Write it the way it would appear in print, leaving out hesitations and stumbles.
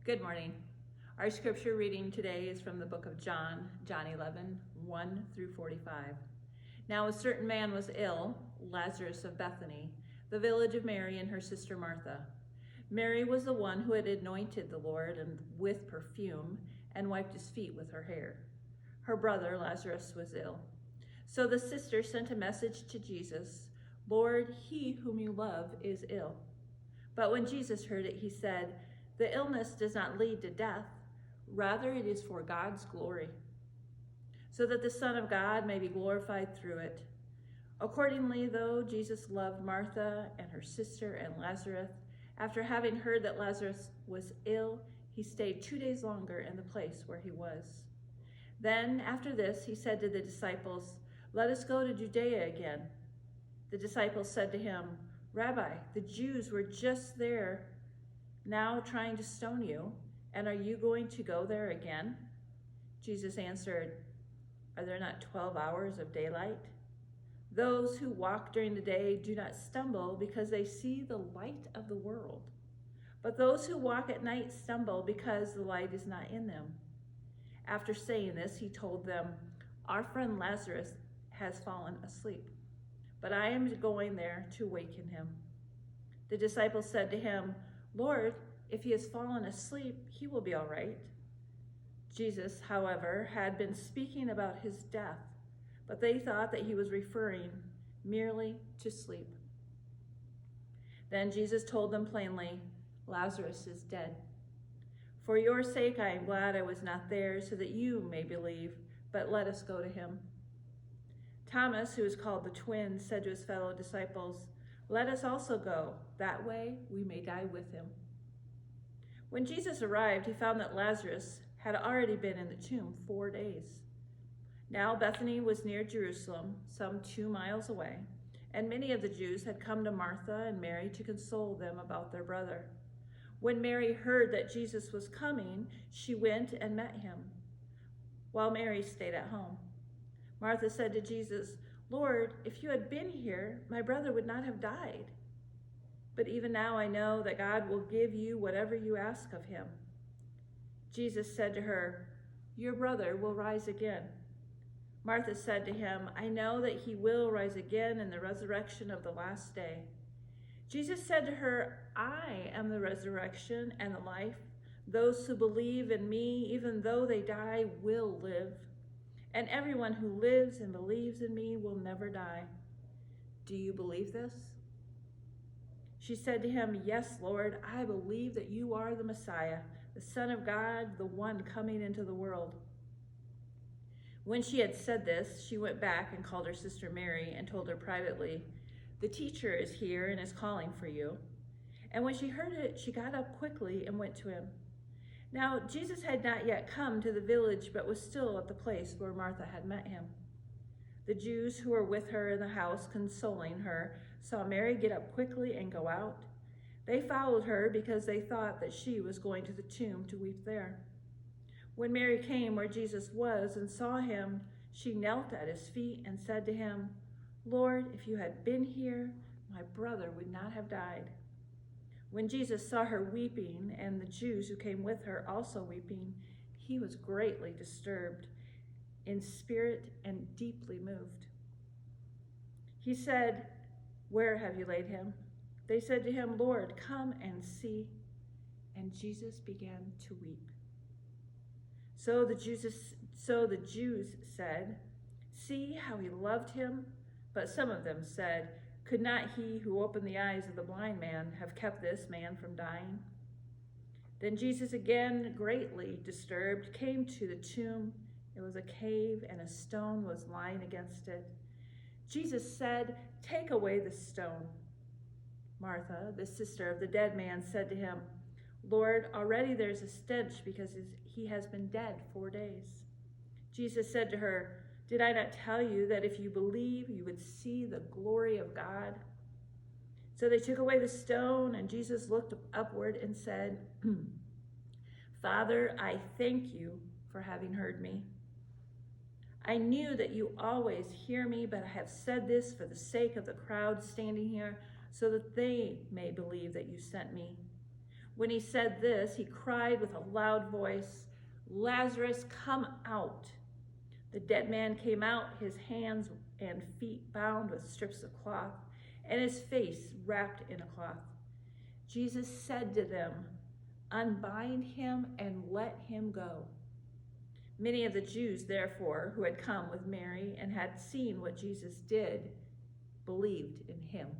Good morning. Our scripture reading today is from the book of John, John 11, 1 through 45. Now a certain man was ill, Lazarus of Bethany, the village of Mary and her sister Martha. Mary was the one who had anointed the Lord with perfume and wiped his feet with her hair. Her brother Lazarus was ill. So the sister sent a message to Jesus, "Lord, he whom you love is ill." But when Jesus heard it, he said, "The illness does not lead to death. Rather, it is for God's glory, so that the Son of God may be glorified through it." Accordingly, though Jesus loved Martha and her sister and Lazarus, after having heard that Lazarus was ill, he stayed 2 days longer in the place where he was. Then, after this, he said to the disciples, "Let us go to Judea again." The disciples said to him, "Rabbi, the Jews were just there now trying to stone you, and are you going to go there again?" Jesus answered, "Are there not 12 hours of daylight? Those who walk during the day do not stumble because they see the light of the world. But those who walk at night stumble because the light is not in them." After saying this, he told them, "Our friend Lazarus has fallen asleep, but I am going there to waken him." The disciples said to him, "Lord, if he has fallen asleep, he will be all right." Jesus, however, had been speaking about his death, but they thought that he was referring merely to sleep. Then Jesus told them plainly, "Lazarus is dead. For your sake I am glad I was not there, so that you may believe, but let us go to him." Thomas, who is called the Twin, said to his fellow disciples, "Let us also go. That way we may die with him." When Jesus arrived, he found that Lazarus had already been in the tomb 4 days. Now Bethany was near Jerusalem, some 2 miles away, and many of the Jews had come to Martha and Mary to console them about their brother. When Mary heard that Jesus was coming, she went and met him, while Mary stayed at home. Martha said to Jesus, "Lord, if you had been here, my brother would not have died. But even now I know that God will give you whatever you ask of him." Jesus said to her, "Your brother will rise again." Martha said to him, "I know that he will rise again in the resurrection of the last day." Jesus said to her, "I am the resurrection and the life. Those who believe in me, even though they die, will live. And everyone who lives and believes in me will never die. Do you believe this?" She said to him, "Yes, Lord, I believe that you are the Messiah, the Son of God, the one coming into the world." When she had said this, she went back and called her sister Mary and told her privately, "The teacher is here and is calling for you." And when she heard it, she got up quickly and went to him. Now, Jesus had not yet come to the village, but was still at the place where Martha had met him. The Jews who were with her in the house consoling her saw Mary get up quickly and go out. They followed her because they thought that she was going to the tomb to weep there. When Mary came where Jesus was and saw him, she knelt at his feet and said to him, "Lord, if you had been here, my brother would not have died." When Jesus saw her weeping and the Jews who came with her also weeping, he was greatly disturbed in spirit and deeply moved. He said, "Where have you laid him?" They said to him, "Lord, come and see." And Jesus began to weep. So the Jews said, "See how he loved him?" But some of them said, "Could not he who opened the eyes of the blind man have kept this man from dying?" Then Jesus, again greatly disturbed, came to the tomb. It was a cave, and a stone was lying against it. Jesus said, "Take away the stone." Martha, the sister of the dead man, said to him, "Lord, already there's a stench because he has been dead 4 days." Jesus said to her, "Did I not tell you that if you believe, you would see the glory of God?" So they took away the stone, and Jesus looked upward and said, "Father, I thank you for having heard me. I knew that you always hear me, but I have said this for the sake of the crowd standing here, so that they may believe that you sent me." When he said this, he cried with a loud voice, "Lazarus, come out." The dead man came out, his hands and feet bound with strips of cloth, and his face wrapped in a cloth. Jesus said to them, "Unbind him and let him go." Many of the Jews, therefore, who had come with Mary and had seen what Jesus did, believed in him.